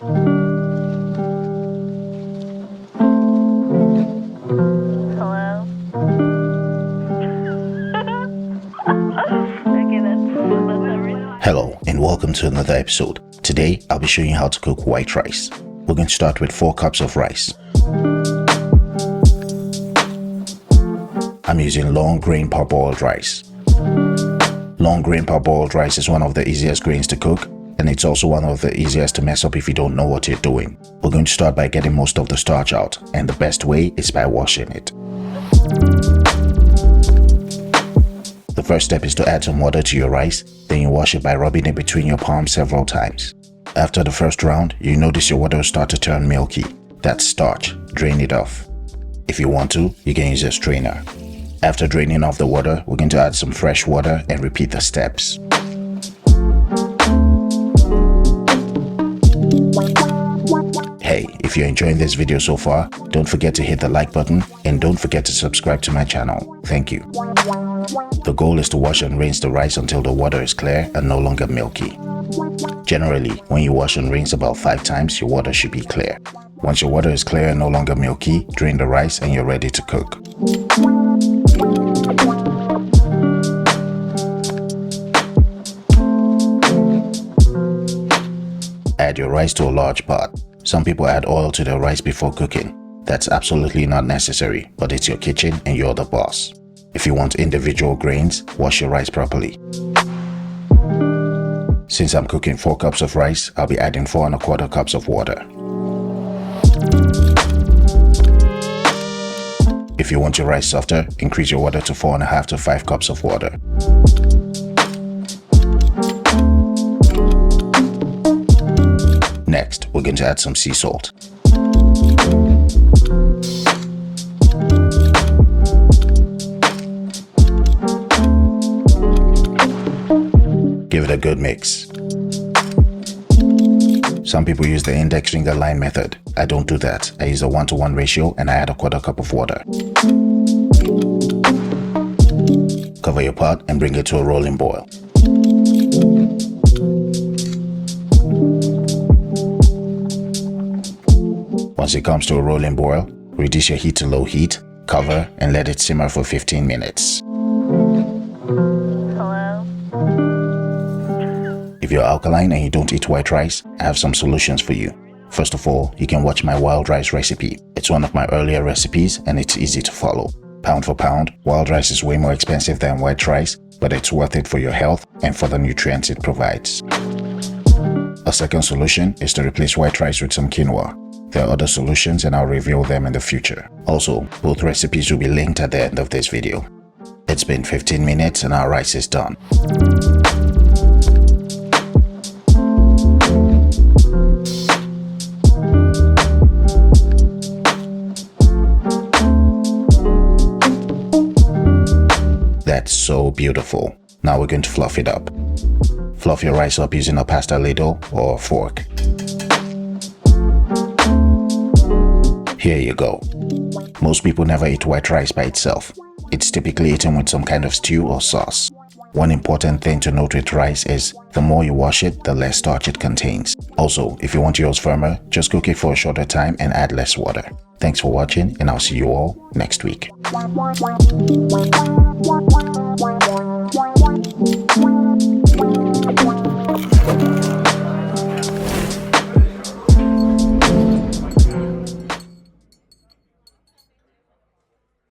Hello? Okay, that's everything. Hello and welcome to another episode. Today I'll be showing you how to cook white rice. We're going to start with 4 cups of rice. I'm using long grain parboiled rice. Long grain parboiled rice is one of the easiest grains to cook, and it's also one of the easiest to mess up if you don't know what you're doing. We're going to start by getting most of the starch out, and the best way is by washing it. The first step is to add some water to your rice, then you wash it by rubbing it between your palms several times. After the first round, you notice your water will start to turn milky. That's starch. Drain it off. If you want to, you can use a strainer. After draining off the water, we're going to add some fresh water and repeat the steps. Hey, if you're enjoying this video so far, don't forget to hit the like button and don't forget to subscribe to my channel. Thank you. The goal is to wash and rinse the rice until the water is clear and no longer milky. Generally, when you wash and rinse about 5 times, your water should be clear. Once your water is clear and no longer milky, drain the rice and you're ready to cook. Add your rice to a large pot. Some people add oil to their rice before cooking. That's absolutely not necessary, but it's your kitchen and you're the boss. If you want individual grains, wash your rice properly. Since I'm cooking 4 cups of rice, I'll be adding 4 1/4 cups of water. If you want your rice softer, increase your water to 4 1/2 to 5 cups of water. Next, we're going to add some sea salt. Give it a good mix. Some people use the index finger line method. I don't do that. I use a 1-to-1 ratio and I add 1/4 cup of water. Cover your pot and bring it to a rolling boil. Once it comes to a rolling boil, reduce your heat to low heat, cover, and let it simmer for 15 minutes. Hello? If you're alkaline and you don't eat white rice, I have some solutions for you. First of all, you can watch my wild rice recipe. It's one of my earlier recipes and it's easy to follow. Pound for pound, wild rice is way more expensive than white rice, but it's worth it for your health and for the nutrients it provides. A second solution is to replace white rice with some quinoa. There are other solutions and I'll reveal them in the future. Also, both recipes will be linked at the end of this video. It's been 15 minutes and our rice is done. That's so beautiful. Now we're going to fluff it up. Fluff your rice up using a pasta ladle or a fork. Here you go. Most people never eat white rice by itself. It's typically eaten with some kind of stew or sauce. One important thing to note with rice is the more you wash it, the less starch it contains. Also, if you want yours firmer, just cook it for a shorter time and add less water. Thanks for watching and I'll see you all next week.